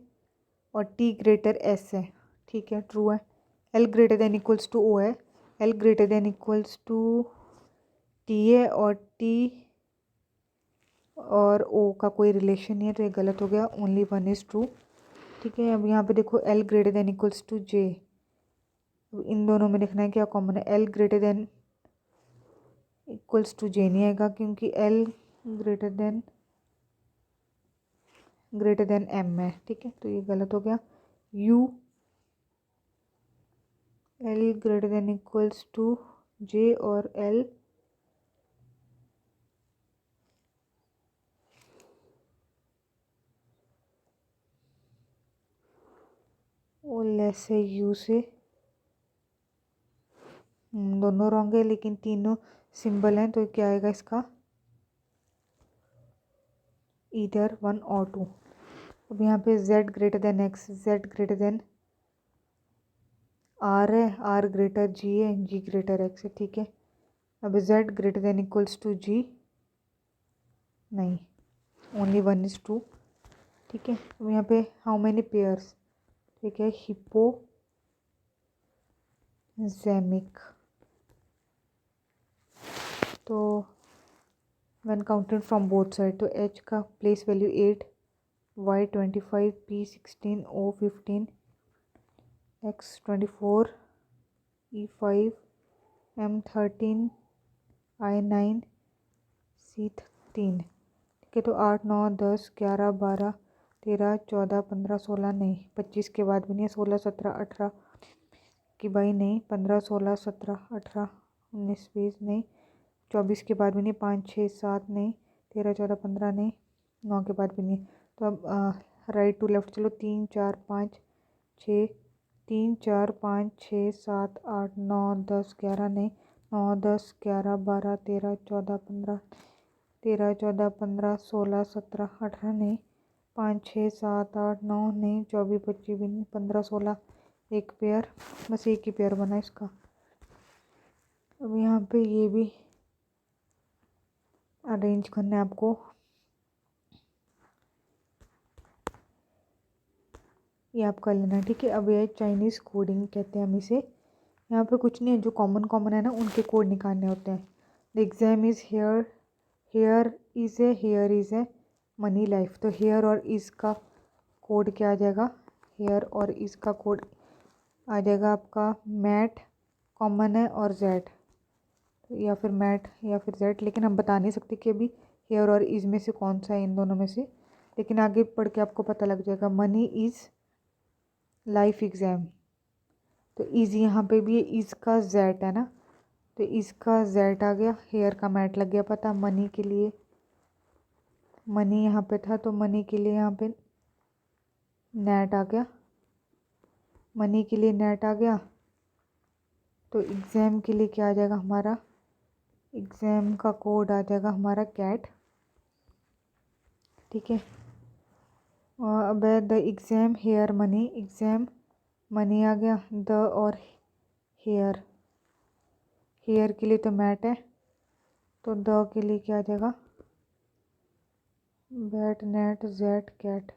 और टी ग्रेटर एस है, ठीक है, ट्रू है। L greater than equals to O है, L greater than equals to T है और टी और ओ का कोई रिलेशन नहीं है, तो ये गलत हो गया। ओनली वन इज़ ट्रू, ठीक है। अब यहाँ पे देखो L greater than equals to J, इन दोनों में लिखना है क्या कॉमन है। L greater than equals to J नहीं आएगा, क्योंकि एल ग्रेटर देन एम है, ठीक है, तो ये गलत हो गया। U L greater than equals to J और एल और लेस है यू से, दोनों रॉन्ग है, लेकिन तीनों सिंबल हैं, तो क्या आएगा इसका, ईदर वन और टू। अब यहाँ पे z greater than X, z greater than R है, आर ग्रेटर जी है, जी ग्रेटर एक्स है, ठीक है। अब z greater than equals to G, नहीं, ओनली वन इज़ ट्रू, ठीक है। अब यहाँ पे हाउ मैनी पेयर्स, ठीक है, हिप्पो जैमिक, तो when counted from both side, तो h का place value 8, y 25, p 16, o 15, x 24, e 5, m 13, i 9, c 3, ठीक है। तो 8 9 10 11 12 13 14 15 16, नहीं 25 के बाद भी नहीं है, 16 17 18 की बाई नहीं, 15 16 17 18 19 20 नहीं, 24 के बाद भी नहीं, 5 6 7 नहीं, 13 14 15 नहीं, 9 के बाद भी नहीं। तो अब राइट टू लेफ्ट चलो, 3 4 5 6, 3 4 5 6 7 8 9 10 11 नहीं, 9 10 11 12 13 14 15 13 14 15 16 17 18 नहीं, 5 6 7 8 9 नहीं, 24 25 भी नहीं, 15 16, एक पेयर, बस एक ही पेयर बना इसका। अब यहाँ पे ये भी अरेंज करना है आपको, ये आप कर लेना, ठीक है। अब ये चाइनीज़ कोडिंग कहते हैं हम इसे। यहाँ पे कुछ नहीं है, जो कॉमन कॉमन है ना उनके कोड निकालने होते हैं। The exam is here, here is a money life, तो हेयर और इज़ का कोड क्या आ जाएगा, हेयर और इज़ का कोड आ जाएगा आपका मैट, कॉमन है, और जेड, या फिर मैट या फिर जेड, लेकिन हम बता नहीं सकते कि अभी हेयर और इज़ में से कौन सा है इन दोनों में से, लेकिन आगे पढ़ के आपको पता लग जाएगा। मनी इज़ लाइफ एग्ज़ाम, तो इज़ यहाँ पे भी इज़ का जेड है ना, तो इज़ का जेड आ गया, हेयर का मैट लग गया पता। मनी के लिए, मनी यहाँ पे था, तो मनी के लिए यहाँ पे नेट आ गया, मनी के लिए नेट आ गया। तो एग्ज़ाम के लिए क्या आ जाएगा हमारा, एग्ज़ाम का कोड आ जाएगा हमारा कैट, ठीक है। और अब the exam hair money, exam money आ गया, द और हेयर, हेयर के लिए तो मैट है, तो द के लिए क्या आ जाएगा, बैट नेट जेट कैट,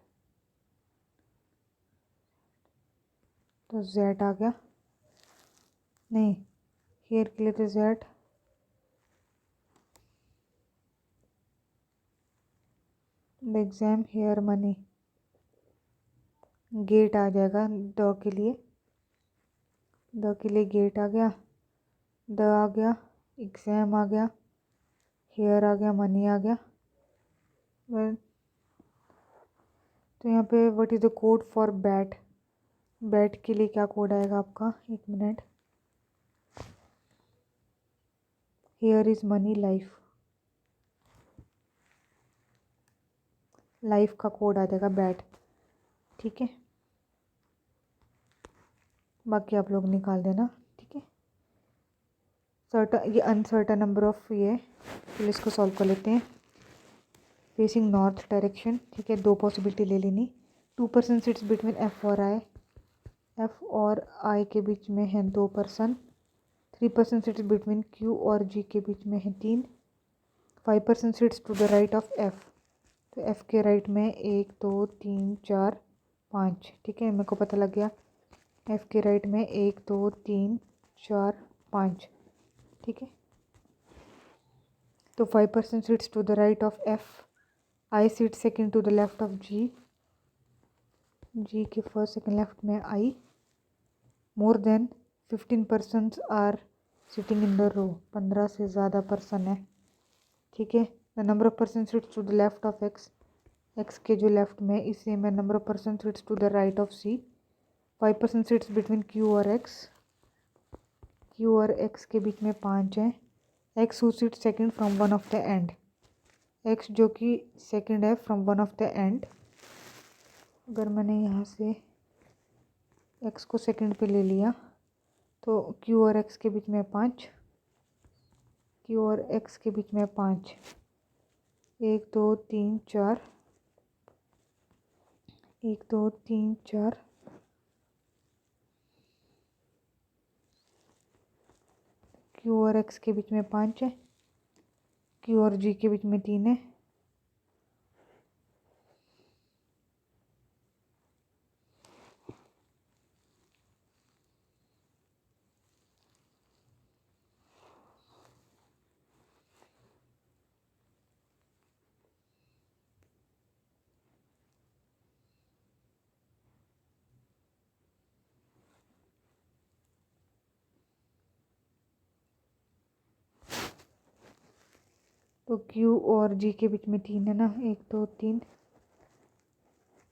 तो जेट आ गया, नहीं हेयर के लिए तो jet, the exam hair money, get आ जाएगा द के लिए, द के लिए गेट आ गया, द आ गया, एग्ज़ाम आ गया, हेयर आ गया, मनी आ गया। तो यहाँ पे what is the code for bat, bat के लिए क्या कोड आएगा आपका, 1 minute. Here is money life, life का कोड आ जाएगा बैट, ठीक है। बाकी आप लोग निकाल देना, ठीक है। सर्टन, ये अनसर्टन नंबर ऑफ ये, चलिए इसको सॉल्व कर लेते हैं। फेसिंग नॉर्थ डायरेक्शन, ठीक है, 2 पॉसिबिलिटी ले लेनी। 2% सीट्स बिटवीन एफ और आई, एफ और आई के बीच में हैं 2%। 3% सीट्स बिटवीन क्यू और जी के बीच में हैं 3। 5% seats to the right of F, तो एफ के राइट में 1 2 3 4 5, ठीक है, मेरे को पता लग गया। एफ के राइट में 1 2 3 4 5, ठीक है। तो 5% seats to the right of F, I sit second to the left of G, G के फर्स्ट सेकेंड लेफ्ट में I. More than 15% are sitting in the row, 15 से ज़्यादा पर्सन है, ठीक है। The number of person sits to the left of X, X के जो left में इसे मैं number of person sits to the right of C. 5% sits between Q और एक्स, क्यू और एक्स के बीच में 5 हैं। X who seat second from one of the end, x जो कि सेकेंड है from one of the end. अगर मैंने यहाँ से एक्स को सेकेंड पे ले लिया तो क्यू और एक्स के बीच में 5, क्यू और एक्स के बीच में 5, 1 2 3 4, 1 2 3 4, क्यू और एक्स के बीच में 5 है, क्यू और जी के बीच में 3 है। तो क्यू और जी के बीच में 3 है ना, 1 2 3,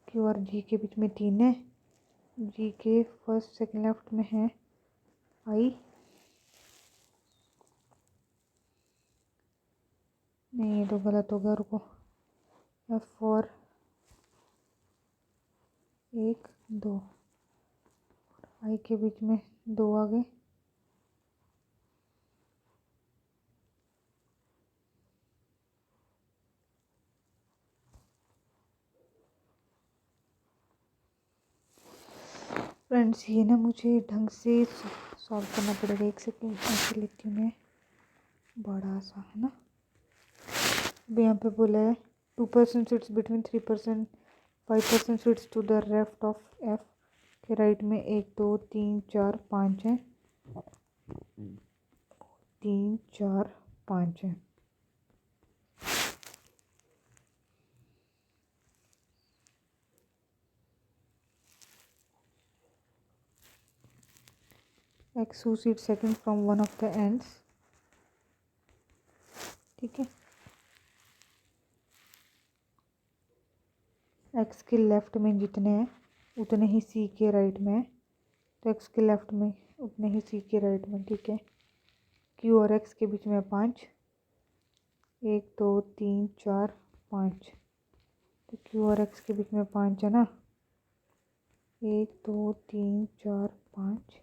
क्यू और जी के बीच में 3 है। जी के फर्स्ट सेकंड लेफ्ट में है आई, नहीं ये तो गलत हो गया, रुको। एफ और 1 2, आई के बीच में 2 आ गए। फ्रेंड्स ये ना मुझे ढंग से सॉल्व करना पड़ेगा, 1 सेकेंड ऐसे लेती हूँ मैं, बड़ा सा है ना। अब यहाँ पे बोला है 2% seats between 3%, 5% seats to the left of F के राइट में 1 2 3 4 5 है, 3 4 5 है। X who seat second from one of the ends, ठीक है। एक्स के लेफ्ट में जितने हैं उतने ही सी के राइट में है, तो एक्स के लेफ्ट में उतने ही सी के राइट में, ठीक है। क्यू और एक्स के बीच में 5, 1 2 3 4 5, तो क्यू और एक्स के बीच में 5 है ना, 1 2 3 4 5,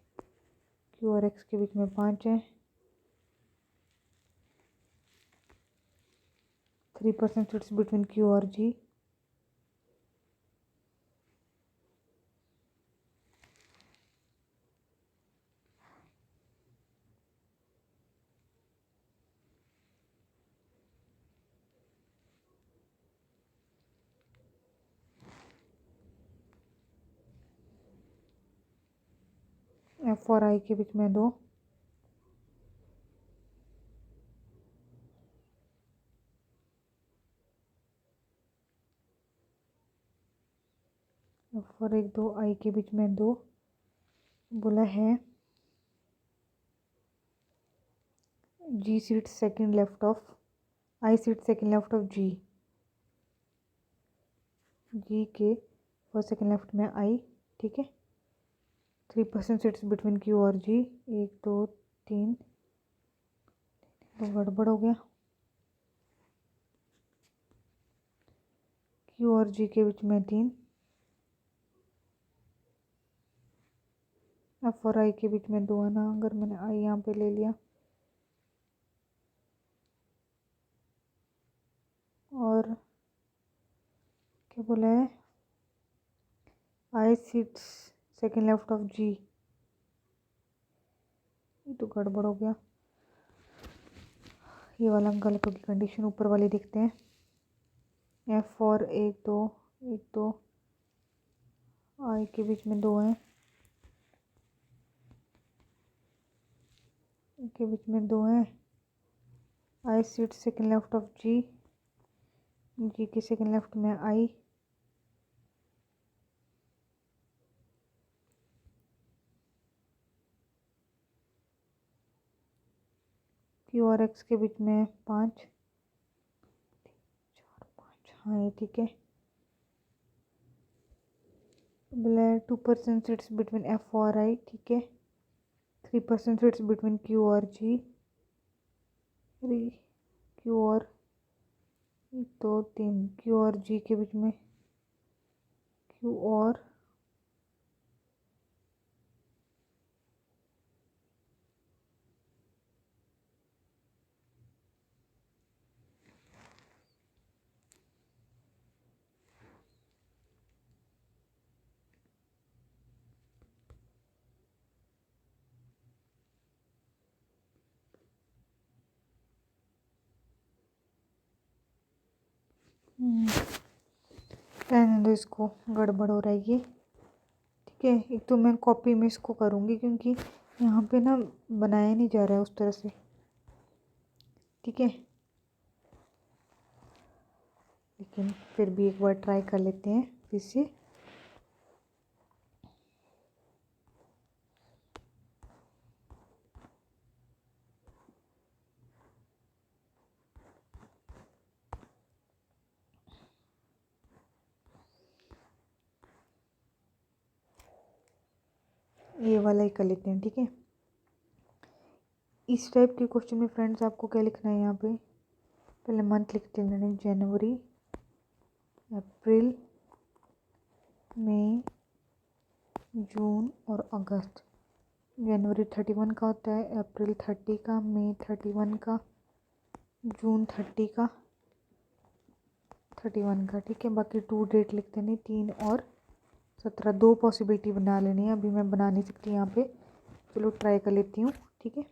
क्यू और एक्स के बीच में 5 है। 3% सीट्स बिटवीन क्यू और जी, एफ और आई के बीच में 2, एफ और 1 2 आई के बीच में 2 बोला है। G sit second left of, I sit second left of G, G के फर्स्ट सेकेंड लेफ्ट में आई, ठीक है। 3% सीट्स बिटवीन क्यू और जी, 1 2 3, तो गड़बड़ हो गया। क्यू और जी के बीच में 3, एफ और आई के बीच में 2 है ना, अगर मैंने आई यहाँ पे ले लिया। और क्या बोला है, आई सीट्स सेकेंड लेफ्ट ऑफ जी, ये तो गड़बड़ हो गया। ये वाला गलत होगी कंडीशन, ऊपर वाली देखते हैं। एफ और 1 2, 1 2, आई के बीच में 2 है, के बीच में 2 है। आई sit second left of G, G के सेकेंड लेफ्ट में आई। क्यू और एक्स के बीच में 5, 4 5, हाँ ये ठीक है। बोले 2% सीट्स बिटवीन एफ और आई, ठीक है। 3% सीट्स बिटवीन क्यू और जी, क्यू और 1 2 3, क्यू और जी के बीच में, क्यू और रहने दो, इसको गड़बड़ हो रहा है ये, ठीक है। एक तो मैं कॉपी में इसको करूँगी क्योंकि यहाँ पे ना बनाया नहीं जा रहा है उस तरह से, ठीक है। लेकिन फिर भी एक बार ट्राई कर लेते हैं फिर से। ये वाला ही कर लेते हैं, ठीक है। इस टाइप के क्वेश्चन में फ्रेंड्स आपको क्या लिखना है, यहाँ पे पहले मंथ लिखते हैं, जनवरी, अप्रैल, मई, जून और अगस्त। जनवरी 31 का होता है, अप्रैल 30 का, मई 31 का, जून 31 का, ठीक है। बाकी 2 डेट लिख देनी, 3 और 17, 2 पॉसिबिलिटी बना लेनी है। अभी मैं बना नहीं सकती यहाँ पे, चलो ट्राई कर लेती हूँ, ठीक है।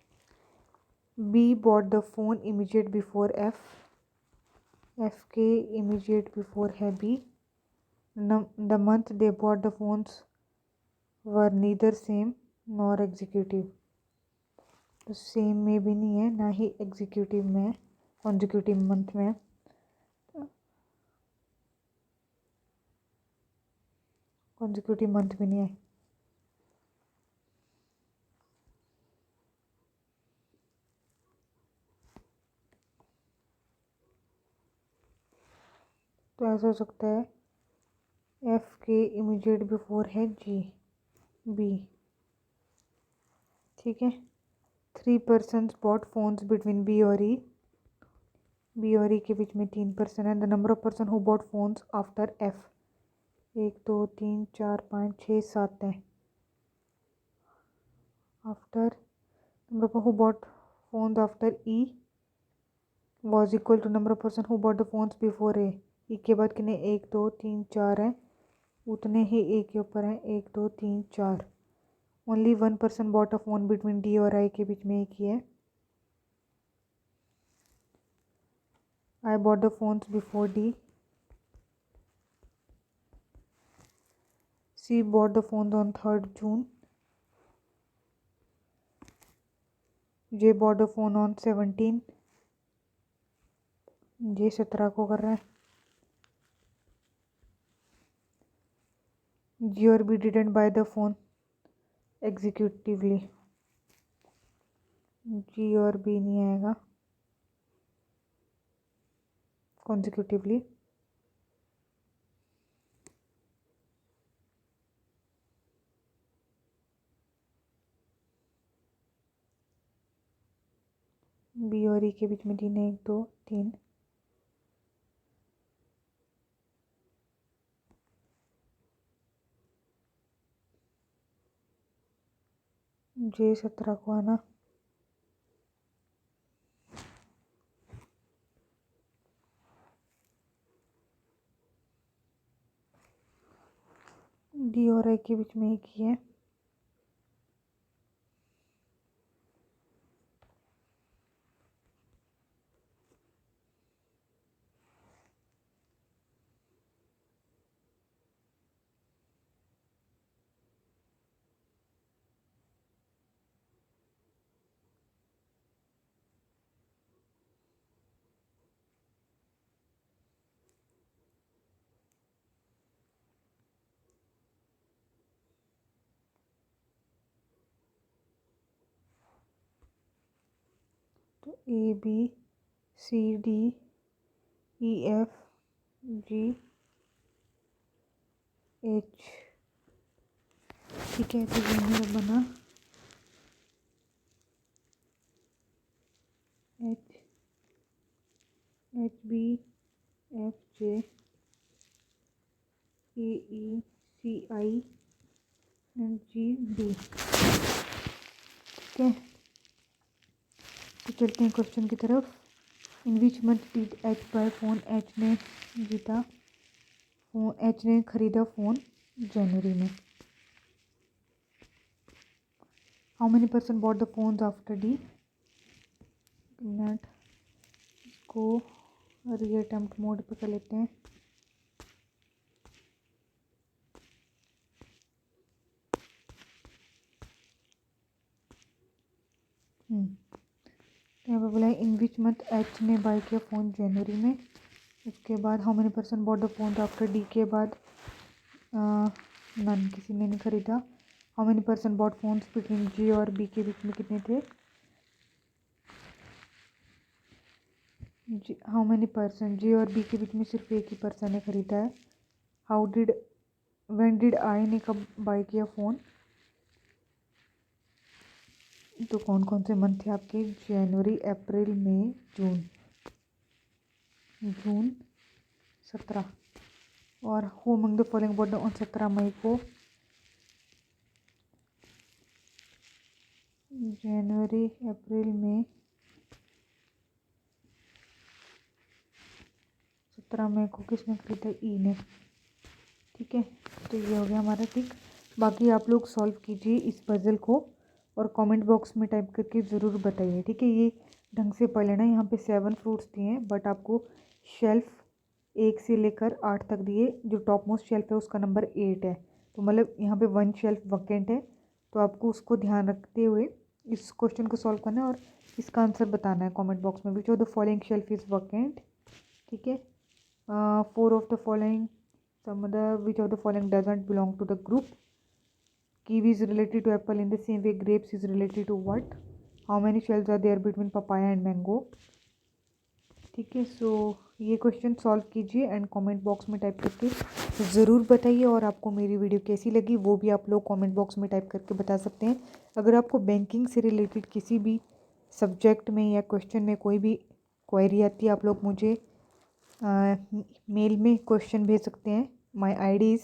B bought the phone immediate before F, F के इमीडिएट बिफोर है B. The month they bought the phones were neither same nor executive, तो सेम में भी नहीं है ना ही एग्जीक्यूटिव में, कॉन्जिक्यूटिव मंथ में। कॉन्जिक्यूटिव मंथ भी नहीं है। तो ऐसा हो सकता है एफ के इमीडिएट बिफोर है जी, बी, ठीक है। 3 persons bought phones between B और ई, बी और ई के बीच में 3 पर्सन है। The number of person who bought phones after F, 1 2 3 4 5 6 7 है। After number of who bought phones after E was equal to number of person who bought the phones before A. E के बाद कितने, 1 2 3 4 है, उतने ही ए के ऊपर है, 1 2 3 4। Only 1 person bought a phone between D और आई के बीच में एक ही है। I bought the phones before D, C bought the phone on 3rd June, J bought the phone on 17, J 17 को कर रहा है। जी और B didn't buy the phone executively, G और बी नहीं आएगा कॉन्जिक्यूटिवली। बी और ई के बीच में 3 है, 1 2 3। जे 17 को आना। डी और आई के बीच में 1 ही है। तो A B C D E F G H. ठीक है, तो ये मेरा बना H H B F J A E C I and G D. ठीक है, तो चलते हैं क्वेश्चन की तरफ। In which month did H buy phone? H ने जीता फ़ोन, एच ने खरीदा फ़ोन जनवरी में। How many person bought the phones after D? Net को रीअटेम्प्ट मोड पे कर लेते हैं। तो यहाँ पे बोला है इन विच मंथ एच ने बाय किया फ़ोन जनवरी में। उसके बाद how many person bought the phone after D के बाद नन, किसी ने नहीं खरीदा। How many person bought phones between G और बी के बीच में कितने थे? G, how many person G और बी के बीच में सिर्फ एक ही पर्सन ने खरीदा है। How did when did I ने कब बाय किया फ़ोन? तो कौन कौन से मंथ थे आपके? जनवरी, अप्रैल, मई, जून। जून 17। और who among the following bought on 17 मई को? जनवरी, अप्रैल, मई। 17 मई को किसने खरीदा? ई ने। ठीक है, तो ये हो गया हमारा ठीक। बाकी आप लोग सॉल्व कीजिए इस पजल को और कमेंट बॉक्स में टाइप करके ज़रूर बताइए। ठीक है, ये ढंग से पढ़ लेना। यहाँ पे 7 फ्रूट्स दिए हैं, बट आपको शेल्फ 1 से लेकर 8 तक दिए। जो टॉप मोस्ट शेल्फ है उसका नंबर 8 है, तो मतलब यहाँ पे 1 शेल्फ वैकेंट है। तो आपको उसको ध्यान रखते हुए इस क्वेश्चन को सॉल्व करना है और इसका आंसर बताना है कमेंट बॉक्स में। विच of the following shelf is vacant? ठीक है, 4 of the following, some other, which of the following doesn't belong to the group? Kiwi is related to apple in the same way grapes is related to what? How many shells are there between papaya and mango? ठीक है, सो ये question solve कीजिए and comment box में type करके ज़रूर बताइए। और आपको मेरी वीडियो कैसी लगी वो भी आप लोग कमेंट बॉक्स में टाइप करके बता सकते हैं। अगर आपको बैंकिंग से रिलेटेड किसी भी सब्जेक्ट में या क्वेश्चन में कोई भी क्वेरी आती है, आप लोग मुझे मेल में क्वेश्चन भेज सकते हैं। माई ID इज़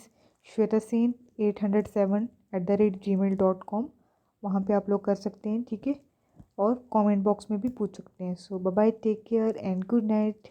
shwetasen807@gmail.com। वहाँ पे आप लोग कर सकते हैं। ठीक है, और कमेंट बॉक्स में भी पूछ सकते हैं। So bye bye, take care and good night.